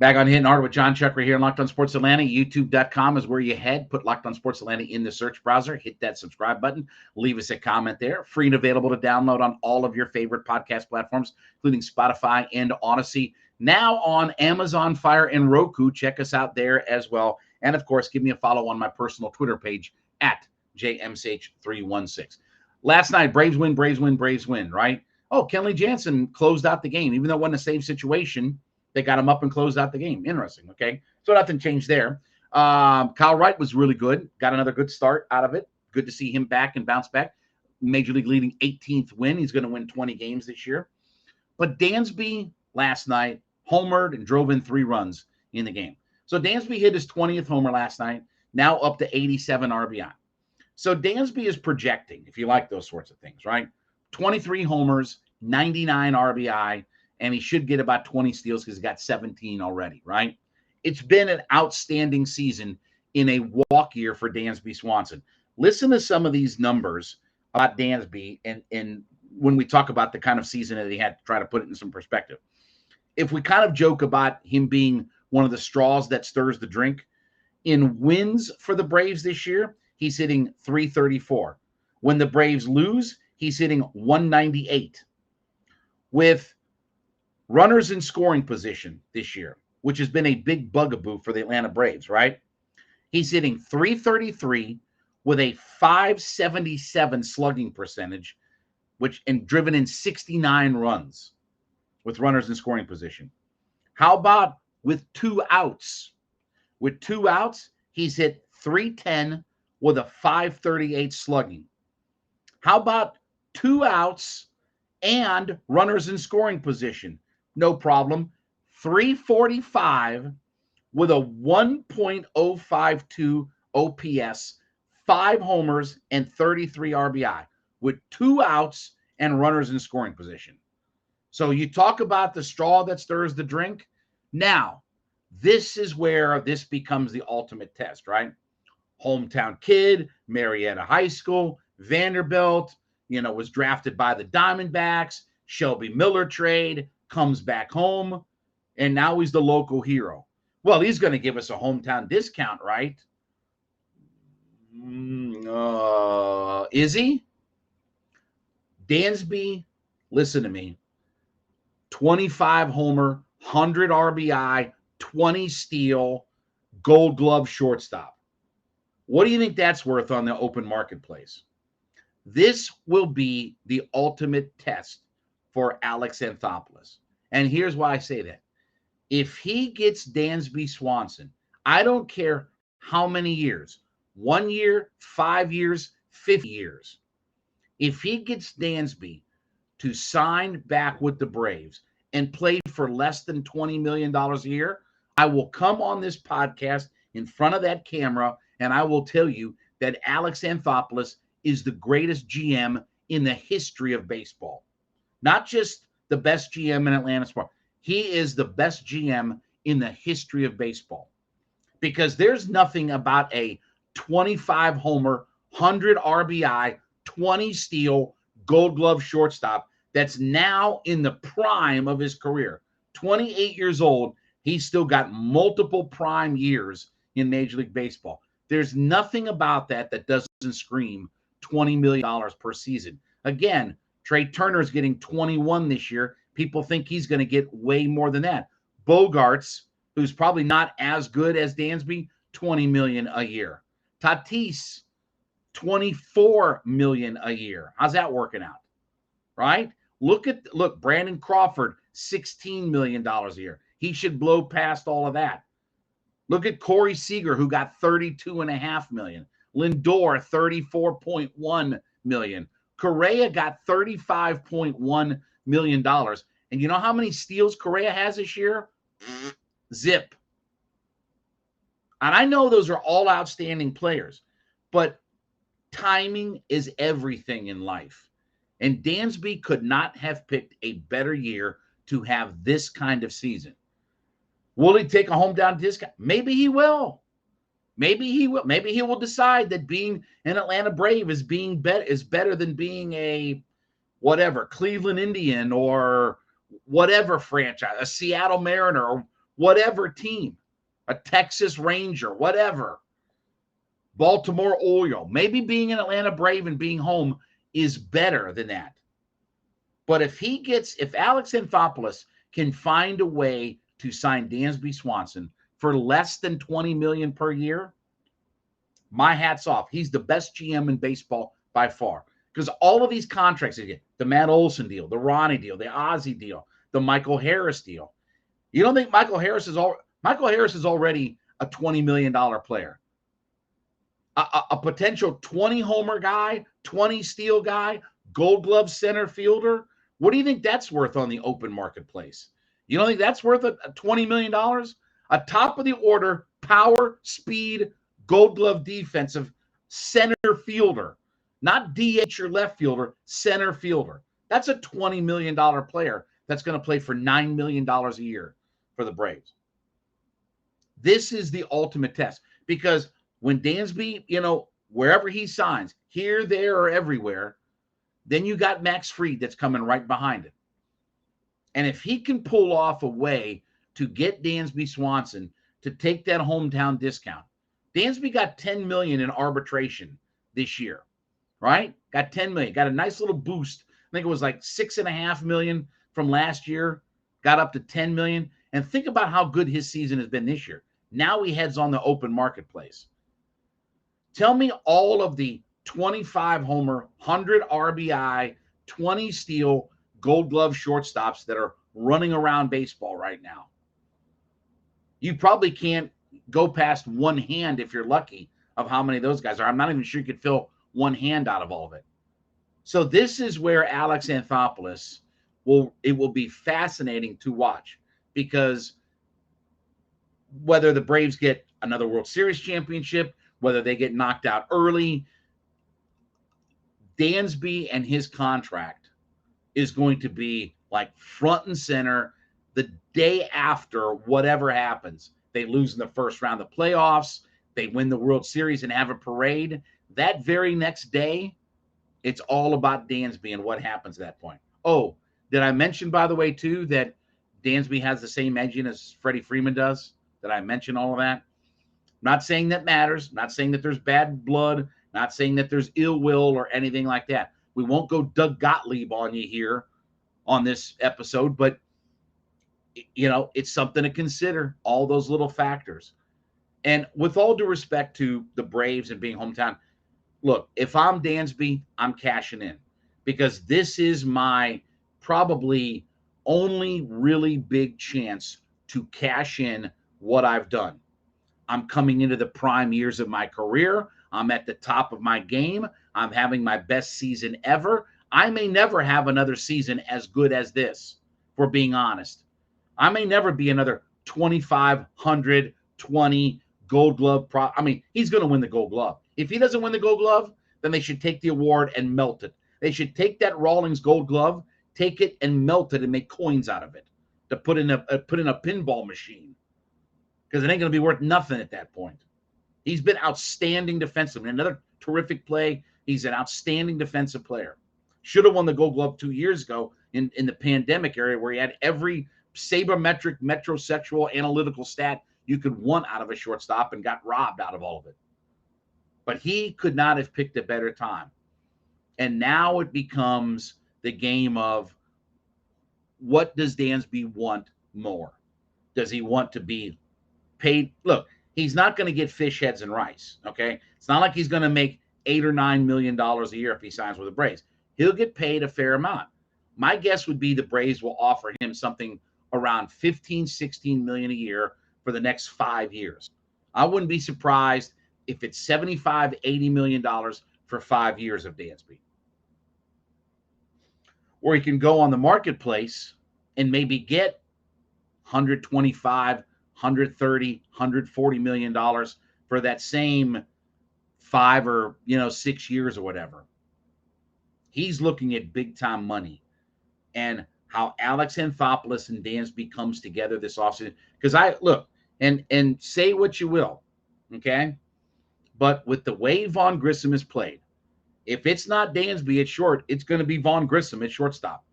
Back on Hittin Hard with Jon Chuckery here on Locked On Sports Atlanta. YouTube.com is where you head. Put Locked On Sports Atlanta in the search browser. Hit that subscribe button. Leave us a comment there. Free and available to download on all of your favorite podcast platforms, including Spotify and Odyssey. Now on Amazon Fire and Roku. Check us out there as well. And, of course, give me a follow on my personal Twitter page at JMSH316. Last night, Braves win, right? Oh, Kenley Jansen closed out the game. Even though it wasn't a save situation, they got him up and closed out the game. Interesting, okay? So nothing changed there. Kyle Wright was really good. Got another good start out of it. Good to see him back and bounce back. Major League leading 18th win. He's going to win 20 games this year. But Dansby last night homered and drove in 3 runs in the game. So Dansby hit his 20th homer last night, now up to 87 RBI. So Dansby is projecting, if you like those sorts of things, right? 23 homers, 99 RBI, and he should get about 20 steals because he got 17 already, right? It's been an outstanding season in a walk year for Dansby Swanson. Listen to some of these numbers about Dansby and when we talk about the kind of season that he had, to try to put it in some perspective. If we kind of joke about him being one of the straws that stirs the drink, in wins for the Braves this year, he's hitting .334. When the Braves lose, he's hitting .198. With runners in scoring position this year, which has been a big bugaboo for the Atlanta Braves, right? He's hitting .333 with a .577 slugging percentage, and driven in 69 runs with runners in scoring position. How about with 2 outs? With 2 outs, he's hit .310 with a .538 slugging. How about 2 outs and runners in scoring position? No problem. .345 with a 1.052 OPS, 5 homers, and 33 RBI with 2 outs and runners in scoring position. So you talk about the straw that stirs the drink. Now, this is where this becomes the ultimate test, right? Hometown kid, Marietta High School, Vanderbilt, was drafted by the Diamondbacks, Shelby Miller trade, comes back home, and now he's the local hero. Well, he's going to give us a hometown discount, right? Is he? Dansby, listen to me. 25 homer, 100 RBI, 20 steal, Gold Glove shortstop. What do you think that's worth on the open marketplace? This will be the ultimate test for Alex Anthopoulos. And here's why I say that. If he gets Dansby Swanson, I don't care how many years, 1 year, 5 years, 50 years. If he gets Dansby to sign back with the Braves and play for less than $20 million a year, I will come on this podcast in front of that camera and I will tell you that Alex Anthopoulos is the greatest GM in the history of baseball. Not just the best GM in Atlanta sports. He is the best GM in the history of baseball. Because there's nothing about a 25 homer, 100 RBI, 20 steal, Gold Glove shortstop that's now in the prime of his career. 28 years old, he's still got multiple prime years in Major League Baseball. There's nothing about that doesn't scream $20 million per season. Again, Trey Turner's getting 21 this year. People think he's going to get way more than that. Bogarts, who's probably not as good as Dansby, $20 million a year. Tatis, $24 million a year. How's that working out? Right? Look, Brandon Crawford, $16 million a year. He should blow past all of that. Look at Corey Seager, who got $32.5 million. Lindor, $34.1 million. Correa got $35.1 million. And you know how many steals Correa has this year? Zip. And I know those are all outstanding players, but timing is everything in life. And Dansby could not have picked a better year to have this kind of season. Will he take a hometown discount? Maybe he will. Maybe he will. Maybe he will decide that being an Atlanta Brave is better than being a whatever Cleveland Indian or whatever franchise, a Seattle Mariner or whatever team, a Texas Ranger, whatever, Baltimore Oriole. Maybe being an Atlanta Brave and being home is better than that. But if Alex Anthopoulos can find a way to sign Dansby Swanson for less than $20 million per year, my hat's off. He's the best GM in baseball by far. Because all of these contracts, the Matt Olson deal, the Ronnie deal, the Ozzie deal, the Michael Harris deal. You don't think Michael Harris is already a $20 million player? A potential 20 homer guy, 20 steal guy, Gold Glove center fielder. What do you think that's worth on the open marketplace? You don't think that's worth a $20 million? A top of the order, power, speed, Gold Glove defensive center fielder, not DH or left fielder, center fielder. That's a $20 million player that's going to play for $9 million a year for the Braves. This is the ultimate test, because when Dansby, wherever he signs, here, there, or everywhere, then you got Max Fried that's coming right behind it. And if he can pull off a way to get Dansby Swanson to take that hometown discount, Dansby got $10 million in arbitration this year, right? Got $10 million, got a nice little boost. I think it was like $6.5 million from last year, got up to $10 million. And think about how good his season has been this year. Now he heads on the open marketplace. Tell me all of the 25 homer, 100 RBI, 20 steal, Gold Glove shortstops that are running around baseball right now. You probably can't go past one hand, if you're lucky, of how many of those guys are. I'm not even sure you could fill one hand out of all of it. So this is where Alex Anthopoulos will be fascinating to watch, because whether the Braves get another World Series championship, whether they get knocked out early, Dansby and his contract is going to be like front and center the day after whatever happens. They lose in the first round of the playoffs, they win the World Series and have a parade. That very next day, it's all about Dansby and what happens at that point. Oh, did I mention, by the way, too, that Dansby has the same engine as Freddie Freeman does? Did I mention all of that? Not saying that matters. Not saying that there's bad blood. Not saying that there's ill will or anything like that. We won't go Doug Gottlieb on you here on this episode, but, it's something to consider, all those little factors. And with all due respect to the Braves and being hometown, look, if I'm Dansby, I'm cashing in, because this is my probably only really big chance to cash in what I've done. I'm coming into the prime years of my career. I'm at the top of my game. I'm having my best season ever. I may never have another season as good as this, for being honest. I may never be another 2,500, 20 Gold Glove. He's going to win the Gold Glove. If he doesn't win the Gold Glove, then they should take the award and melt it. They should take that Rawlings Gold Glove, take it and melt it and make coins out of it to put in a pinball machine, because it ain't going to be worth nothing at that point. He's been outstanding defensively. Another terrific play. He's an outstanding defensive player. Should have won the Gold Glove 2 years ago in the pandemic area, where he had every sabermetric, metrosexual, analytical stat you could want out of a shortstop and got robbed out of all of it. But he could not have picked a better time. And now it becomes the game of, what does Dansby want more? Does he want to be paid? Look, he's not going to get fish heads and rice, okay? It's not like he's going to make $8 or $9 million a year if he signs with the Braves. He'll get paid a fair amount. My guess would be the Braves will offer him something around $15, $16 million a year for the next 5 years. I wouldn't be surprised if it's $75, $80 million for 5 years of Dansby. Or he can go on the marketplace and maybe get $125, $130, $140 million for that same 5 or 6 years or whatever. He's looking at big time money. And how Alex Anthopoulos and Dansby comes together this offseason. Because and say what you will, okay? But with the way Vaughn Grissom has played, if it's not Dansby at short, it's going to be Vaughn Grissom at shortstop.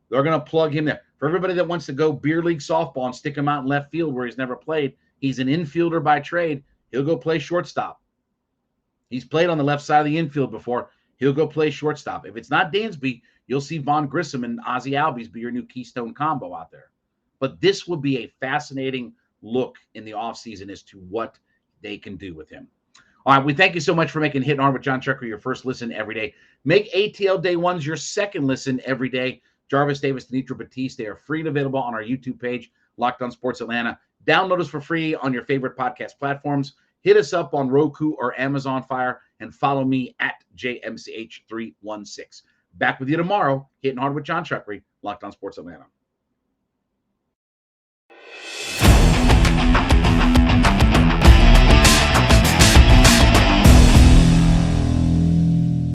They're going to plug him there. For everybody that wants to go beer league softball and stick him out in left field where he's never played, he's an infielder by trade. He'll go play shortstop. He's played on the left side of the infield before. He'll go play shortstop. If it's not Dansby, you'll see Vaughn Grissom and Ozzie Albies be your new Keystone combo out there. But this would be a fascinating look in the offseason as to what they can do with him. All right, we thank you so much for making Hittin Hard with Jon Chuckery your first listen every day. Make ATL Day 1s your second listen every day. Jarvis Davis, Denitra Batiste, they are free and available on our YouTube page, Locked On Sports Atlanta. Download us for free on your favorite podcast platforms. Hit us up on Roku or Amazon Fire and follow me at JMCH316. Back with you tomorrow, Hittin Hard with Jon Chuckery, Locked On Sports Atlanta.